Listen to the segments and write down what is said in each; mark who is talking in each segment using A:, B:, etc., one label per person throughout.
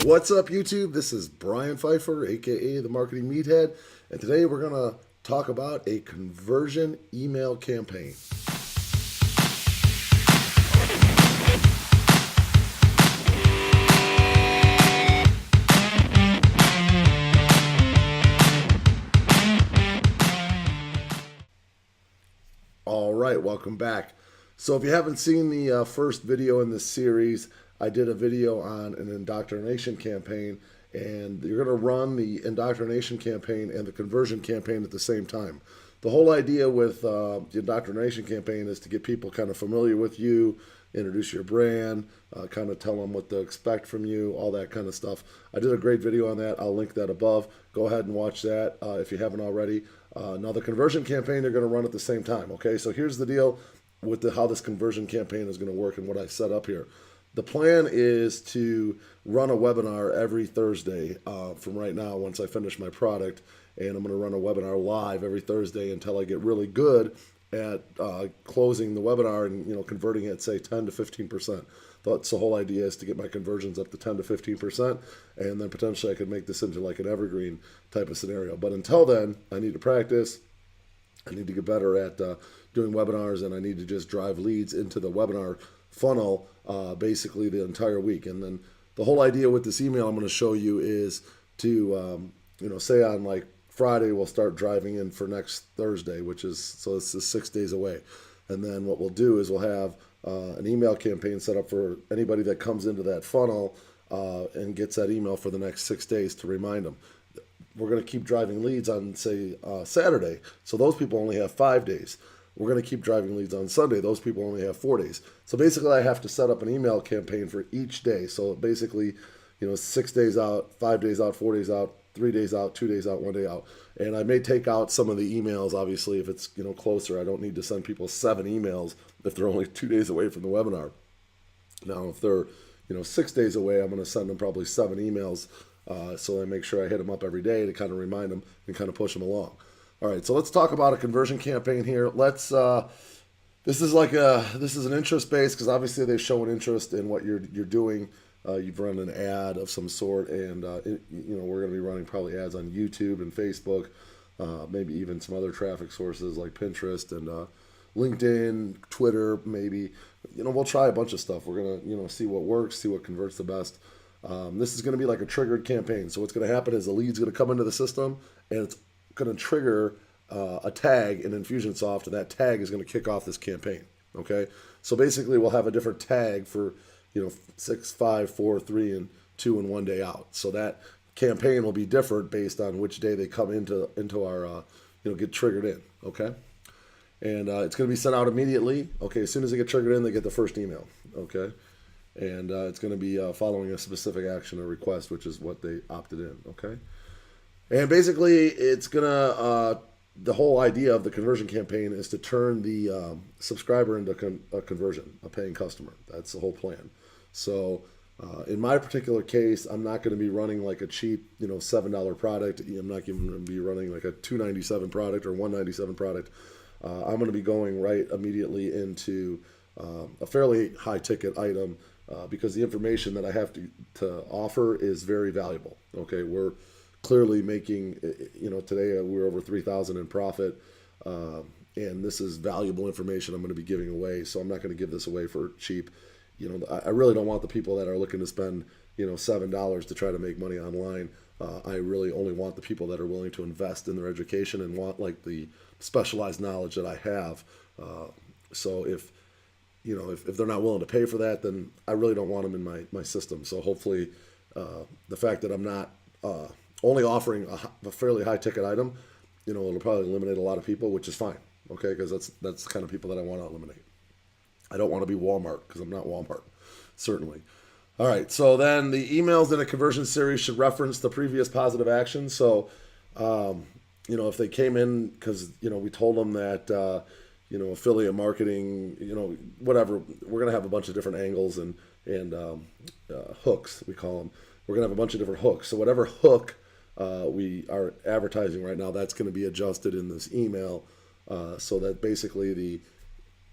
A: What's up, YouTube? This is Brian Pfeiffer, aka the Marketing Meathead, and today we're going to talk about a conversion email campaign. All right, welcome back. So if you haven't seen the first video in this series, I did a video on an indoctrination campaign, and you're going to run the indoctrination campaign and the conversion campaign at the same time. The whole idea with the indoctrination campaign is to get people kind of familiar with you, introduce your brand, kind of tell them what to expect from you, all that kind of stuff. I did a great video on that. I'll link that above. Go ahead and watch that if you haven't already. Now the conversion campaign they're going to run at the same time. Okay, so here's the deal with how this conversion campaign is going to work and what I set up here. The plan is to run a webinar every Thursday from right now once I finish my product, and I'm going to run a webinar live every Thursday until I get really good at closing the webinar and converting it, say 10 to 15%. That's the whole idea, is to get my conversions up to 10 to 15%, and then potentially I could make this into like an evergreen type of scenario. But until then, I need to practice. I need to get better at doing webinars, and I need to just drive leads into the webinar funnel basically the entire week. And then the whole idea with this email I'm going to show you is to say on like Friday we'll start driving in for next Thursday, which is, so it's 6 days away. And then what we'll do is we'll have an email campaign set up for anybody that comes into that funnel and gets that email for the next 6 days to remind them. We're going to keep driving leads on, say, Saturday, so those people only have 5 days. We're going to keep driving leads on Sunday. Those people only have 4 days. So basically, I have to set up an email campaign for each day. So basically, 6 days out, 5 days out, 4 days out, 3 days out, 2 days out, 1 day out. And I may take out some of the emails, obviously, if it's closer. I don't need to send people 7 emails if they're only 2 days away from the webinar. Now, if they're 6 days away, I'm going to send them probably 7 emails so I make sure I hit them up every day to kind of remind them and kind of push them along. All right, so let's talk about a conversion campaign here. Let's. This is an interest based, because obviously they show an interest in what you're doing. You've run an ad of some sort, and we're going to be running probably ads on YouTube and Facebook, maybe even some other traffic sources like Pinterest and LinkedIn, Twitter, maybe. We'll try a bunch of stuff. We're going to see what works, see what converts the best. This is going to be like a triggered campaign. So what's going to happen is the lead's going to come into the system, and it's going to trigger a tag in Infusionsoft, and that tag is going to kick off this campaign. Okay, so basically we'll have a different tag for 6, 5, 4, 3, and 2, and 1 day out. So that campaign will be different based on which day they come into our get triggered in. Okay, and it's going to be sent out immediately. Okay, as soon as they get triggered in, they get the first email. Okay, and it's going to be following a specific action or request, which is what they opted in. Okay. And basically, it's gonna. The whole idea of the conversion campaign is to turn the subscriber into a conversion, a paying customer. That's the whole plan. So, in my particular case, I'm not going to be running like a cheap, $7 product. I'm not even going to be running like a $297 product or $197 product. I'm going to be going right immediately into a fairly high ticket item because the information that I have to offer is very valuable. Okay, we're clearly making, today we're over 3,000 in profit, and this is valuable information I'm going to be giving away. So I'm not going to give this away for cheap. I really don't want the people that are looking to spend, $7 to try to make money online. I really only want the people that are willing to invest in their education and want like the specialized knowledge that I have. So if they're not willing to pay for that, then I really don't want them in my system. So hopefully, the fact that I'm not only offering a fairly high ticket item, it'll probably eliminate a lot of people, which is fine, okay? Because that's the kind of people that I want to eliminate. I don't want to be Walmart, because I'm not Walmart, certainly. All right, so then the emails in a conversion series should reference the previous positive action. So, if they came in because, we told them that, affiliate marketing, whatever, we're going to have a bunch of different angles and hooks, we call them. We're going to have a bunch of different hooks. So whatever hook we are advertising right now, that's going to be adjusted in this email so that basically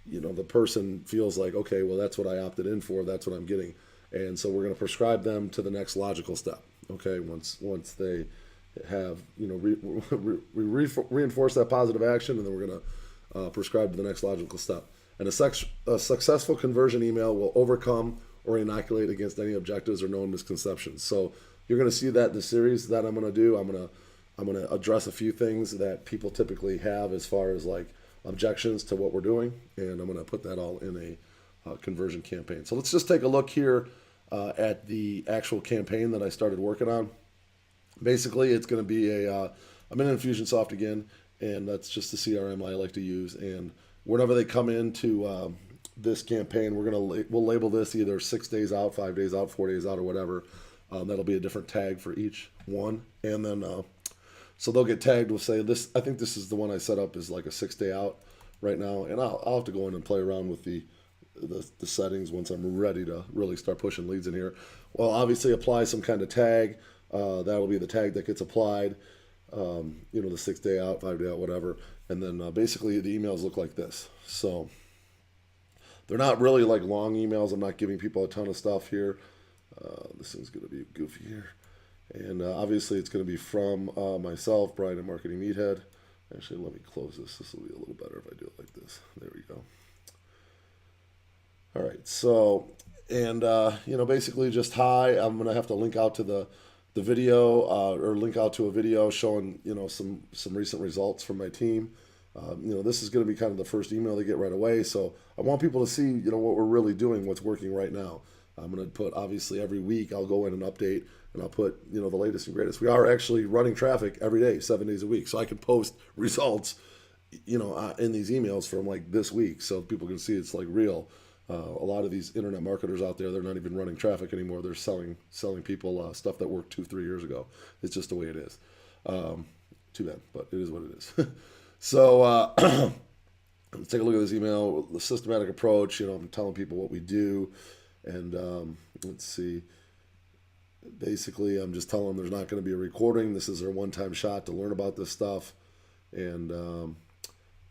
A: the person feels like, okay, well, that's what I opted in for. That's what I'm getting. And so we're going to prescribe them to the next logical step. Okay, once they have, reinforce that positive action, and then we're going to prescribe to the next logical step. And a successful conversion email will overcome or inoculate against any objectives or known misconceptions. So you're going to see that in the series that I'm going to do. I'm going to address a few things that people typically have as far as like objections to what we're doing, and I'm going to put that all in a conversion campaign. So let's just take a look here at the actual campaign that I started working on. Basically, it's going to be I'm in Infusionsoft again, and that's just the CRM I like to use. And whenever they come into this campaign, we'll label this either 6 days out, 5 days out, 4 days out, or whatever. That'll be a different tag for each one, and then so they'll get tagged. We'll say this. I think this is the one I set up is like a 6 day out right now, and I'll have to go in and play around with the settings once I'm ready to really start pushing leads in here. Well, obviously apply some kind of tag. That'll be the tag that gets applied. The 6 day out, 5 day out, whatever. And then basically the emails look like this. So they're not really like long emails. I'm not giving people a ton of stuff here. This thing's going to be goofy here. And obviously it's going to be from myself, Brian at Marketing Meathead. Actually, let me close this. This will be a little better if I do it like this. There we go. All right, so, and, basically just hi. I'm going to have to link out to the video or link out to a video showing, some recent results from my team. This is going to be kind of the first email they get right away. So I want people to see, what we're really doing, what's working right now. I'm going to put, obviously, every week I'll go in and update, and I'll put, the latest and greatest. We are actually running traffic every day, 7 days a week. So I can post results, in these emails from like this week, so people can see it's like real. A lot of these internet marketers out there, they're not even running traffic anymore. They're selling people stuff that worked 2-3 years ago. It's just the way it is. Too bad, but it is what it is. So let's take a look at this email. The systematic approach. I'm telling people what we do, and let's see. Basically, I'm just telling them there's not going to be a recording. This is their one-time shot to learn about this stuff, and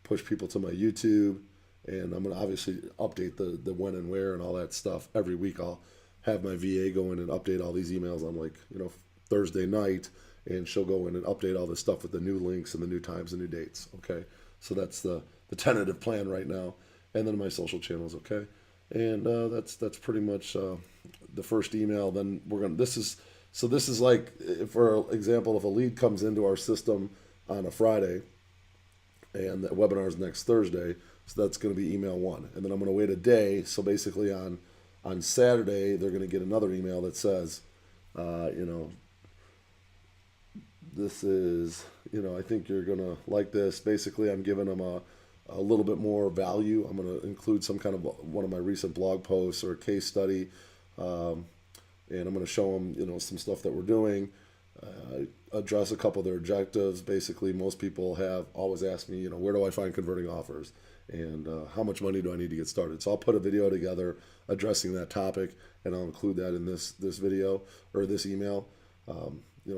A: push people to my YouTube. And I'm going to obviously update the when and where and all that stuff. Every week I'll have my VA go in and update all these emails on Thursday night, and she'll go in and update all this stuff with the new links and the new times and new dates. Okay, so that's the tentative plan right now. And then my social channels. Okay, and that's pretty much the first email. Then this is like, for example, if a lead comes into our system on a Friday, and the webinar is next Thursday. So that's going to be email 1. And then I'm going to wait a day. So basically on Saturday, they're going to get another email that says, this is, I think you're going to like this. Basically, I'm giving them a little bit more value. I'm going to include some kind of one of my recent blog posts or a case study. And I'm going to show them, some stuff that we're doing. Address a couple of their objectives. Basically, most people have always asked me, where do I find converting offers? And how much money do I need to get started? So I'll put a video together addressing that topic, and I'll include that in this video or this email.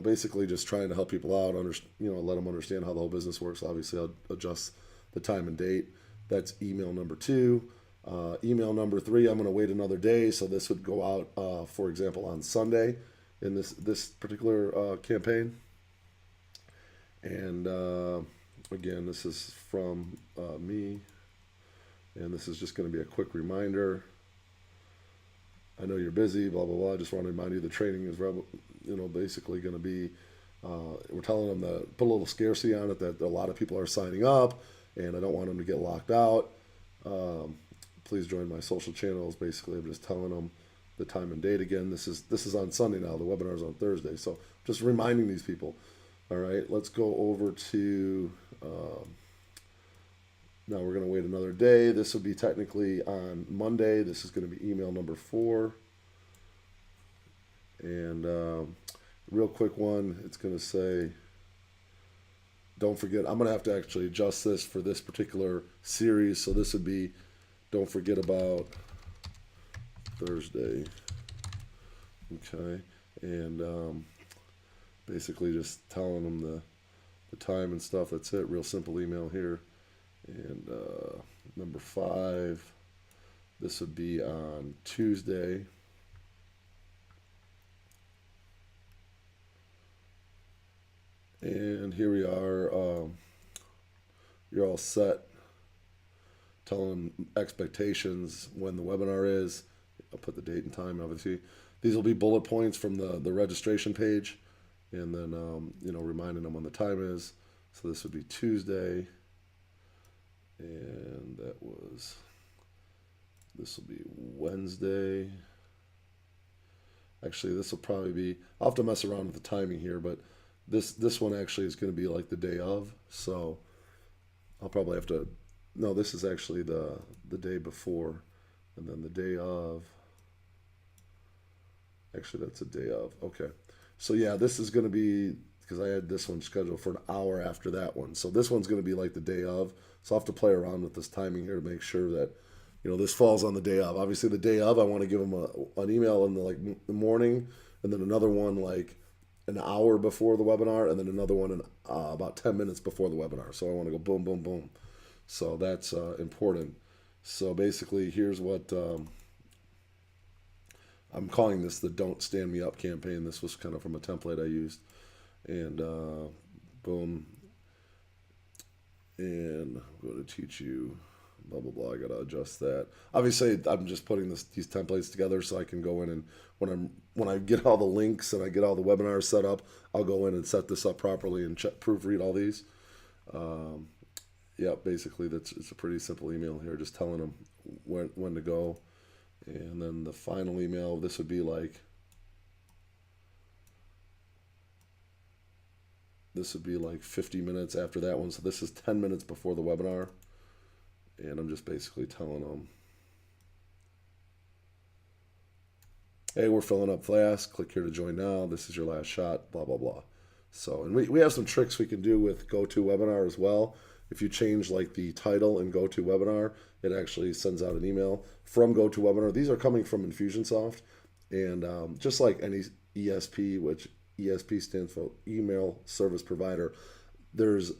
A: Basically just trying to help people out, let them understand how the whole business works. Obviously, I'll adjust the time and date. That's email number 2. Email number 3, I'm going to wait another day. So this would go out, for example, on Sunday in this particular campaign. And again, this is from me. And this is just going to be a quick reminder. I know you're busy, blah, blah, blah. I just want to remind you the training is, basically going to be, we're telling them to put a little scarcity on it, that a lot of people are signing up, and I don't want them to get locked out. Please join my social channels. Basically, I'm just telling them the time and date again. This is on Sunday now. The webinar is on Thursday. So just reminding these people. All right, let's go over to... now we're going to wait another day. This will be technically on Monday. This is going to be email number 4. And real quick one, it's going to say, don't forget, I'm going to have to actually adjust this for this particular series. So this would be, don't forget about Thursday. Okay. And basically just telling them the time and stuff. That's it. Real simple email here. And number 5, this would be on Tuesday. And here we are. You're all set. Telling them expectations when the webinar is. I'll put the date and time, obviously. These will be bullet points from the registration page. And then, reminding them when the time is. So this would be Tuesday. And this will be Wednesday. Actually, this will probably be, I'll have to mess around with the timing here, but this one actually is going to be like the day of. So I'll probably have to, no, this is actually the day before, and then the day of. Actually, that's the day of. Okay. So yeah, this is going to be, because I had this one scheduled for an hour after that one. So this one's going to be like the day of. So I'll have to play around with this timing here to make sure that, this falls on the day of. Obviously, the day of, I want to give them an email in the morning, and then another one like an hour before the webinar, and then another one in about 10 minutes before the webinar. So I want to go boom, boom, boom. So that's important. So basically, here's what I'm calling this the Don't Stand Me Up campaign. This was kind of from a template I used. And boom. And I'm going to teach you blah, blah, blah. I got to adjust that. Obviously, I'm just putting these templates together so I can go in and when I get all the links and I get all the webinars set up, I'll go in and set this up properly and proofread all these. Yeah, basically, it's a pretty simple email here, just telling them when to go. And then the final email, this would be like, 50 minutes after that one. So this is 10 minutes before the webinar. And I'm just basically telling them, hey, we're filling up fast. Click here to join now. This is your last shot, blah, blah, blah. So, and we have some tricks we can do with GoToWebinar as well. If you change like the title in GoToWebinar, it actually sends out an email from GoToWebinar. These are coming from Infusionsoft. And just like any ESP, which ESP stands for Email Service Provider, there's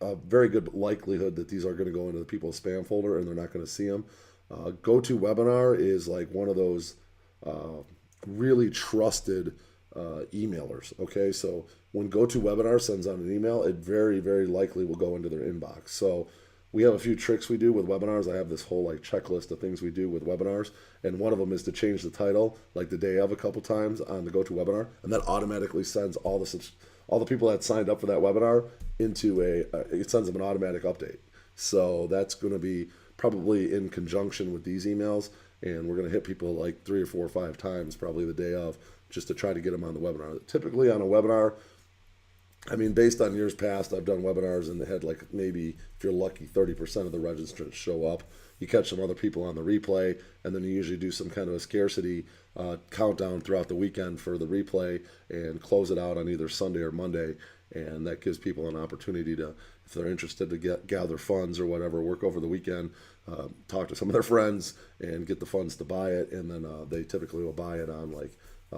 A: a very good likelihood that these are going to go into the people's spam folder and they're not going to see them. GoToWebinar is like one of those really trusted emailers. Okay, so when GoToWebinar sends out an email, it very, very likely will go into their inbox. So we have a few tricks we do with webinars. I have this whole like checklist of things we do with webinars, and one of them is to change the title like the day of a couple times on the GoToWebinar, and that automatically sends all the people that signed up for that webinar into it sends them an automatic update. So that's going to be probably in conjunction with these emails, and we're going to hit people like 3 or 4 or 5 times probably the day of, just to try to get them on the webinar. Typically on a webinar, I mean, based on years past, I've done webinars and they had like maybe, if you're lucky, 30% of the registrants show up. You catch some other people on the replay, and then you usually do some kind of a scarcity countdown throughout the weekend for the replay and close it out on either Sunday or Monday. And that gives people an opportunity to, if they're interested, to gather funds or whatever, work over the weekend, talk to some of their friends and get the funds to buy it. And then they typically will buy it on like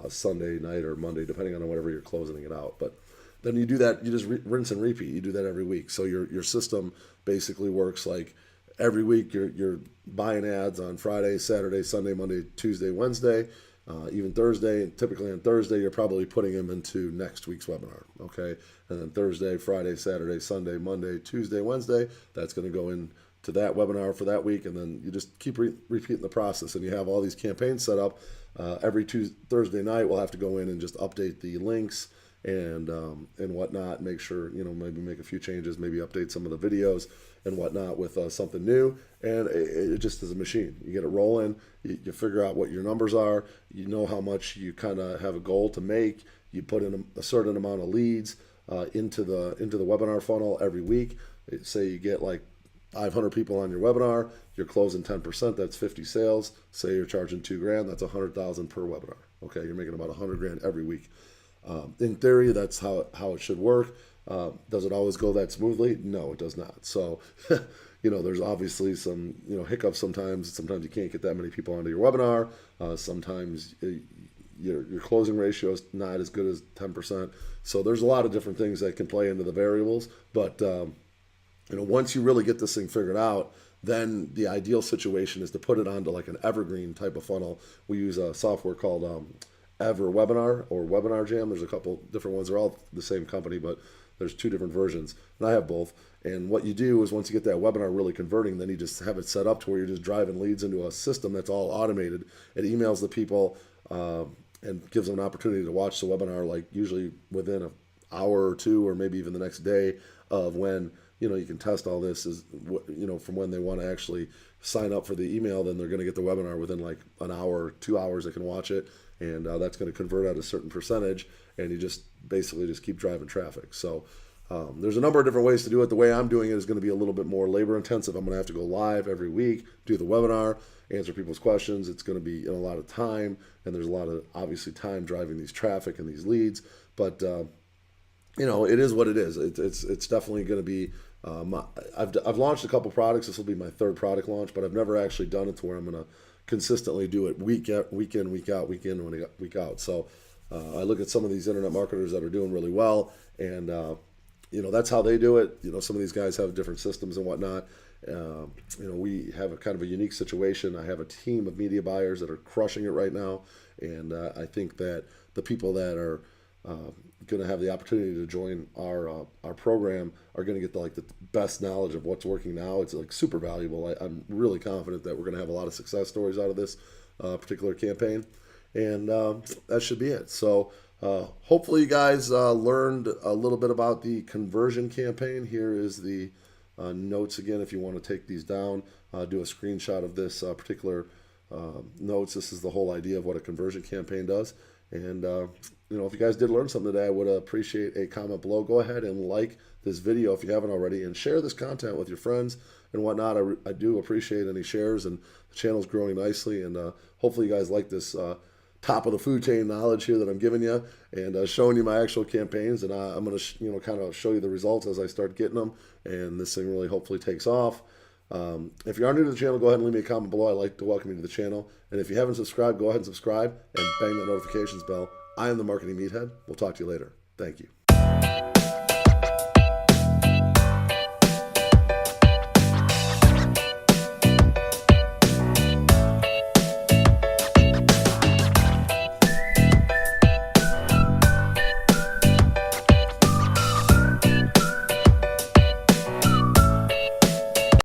A: Sunday night or Monday, depending on whatever you're closing it out. But then you do that, you just rinse and repeat. You do that every week. So your system basically works like every week you're buying ads on Friday, Saturday, Sunday, Monday, Tuesday, Wednesday, even Thursday. And typically on Thursday, you're probably putting them into next week's webinar, okay? And then Thursday, Friday, Saturday, Sunday, Monday, Tuesday, Wednesday, that's going to go into that webinar for that week. And then you just keep repeating the process. And you have all these campaigns set up. Every Thursday night, we'll have to go in and just update the links and whatnot, make sure, maybe make a few changes, maybe update some of the videos and whatnot with something new. And it just is a machine. You get it rolling, you figure out what your numbers are, you know how much you kind of have a goal to make, you put in a certain amount of leads into the webinar funnel every week. Say you get like 500 people on your webinar, you're closing 10%, that's 50 sales. Say you're charging $2,000, that's 100,000 per webinar. Okay, you're making about 100 grand every week. In theory, that's how it should work. Does it always go that smoothly? No, it does not. So, there's obviously some, hiccups sometimes. Sometimes you can't get that many people onto your webinar. Sometimes your closing ratio is not as good as 10%. So there's a lot of different things that can play into the variables. But, once you really get this thing figured out, then the ideal situation is to put it onto like an evergreen type of funnel. We use a software called ever webinar or webinar jam. There's a couple different ones. They're all the same company, but there's two different versions, and I have both. And what you do is once you get that webinar really converting, then you just have it set up to where you're just driving leads into a system that's all automated. It emails the people and gives them an opportunity to watch the webinar, like usually within an hour or two, or maybe even the next day of when, you know, you can test all this is, you know, from when they want to actually sign up for the email, then they're going to get the webinar within like an hour, 2 hours, they can watch it. And that's going to convert at a certain percentage, and you just basically just keep driving traffic. So there's a number of different ways to do it. The way I'm doing it is going to be a little bit more labor intensive. I'm going to have to go live every week, do the webinar, answer people's questions. It's going to be a lot of time, and there's a lot of obviously time driving these traffic and these leads. But you know, it is what it is. It's definitely going to be. I've launched a couple products. This will be my third product launch, but I've never actually done it to where I'm going to consistently do it week in, week out, week out. So I look at some of these internet marketers that are doing really well, and you know, that's how they do it. You know, some of these guys have different systems and whatnot. You know, we have a kind of a unique situation. I have a team of media buyers that are crushing it right now, and I think that the people that are going to have the opportunity to join our program are going to get the best knowledge of what's working now. It's like super valuable. I'm really confident that we're going to have a lot of success stories out of this particular campaign, and that should be it. So hopefully you guys learned a little bit about the conversion campaign. Here is the notes again. If you want to take these down, do a screenshot of this particular notes. This is the whole idea of what a conversion campaign does. And you know, if you guys did learn something today, I would appreciate a comment below. Go ahead and like this video if you haven't already, and share this content with your friends and whatnot. I do appreciate any shares, and the channel's growing nicely. And hopefully you guys like this top of the food chain knowledge here that I'm giving you, and showing you my actual campaigns. And I'm going to you know, kind of show you the results as I start getting them, and this thing really hopefully takes off. If you are new to the channel, go ahead and leave me a comment below. I'd like to welcome you to the channel. And if you haven't subscribed, go ahead and subscribe and bang that notifications bell. I am the Marketing Meathead. We'll talk to you later. Thank you.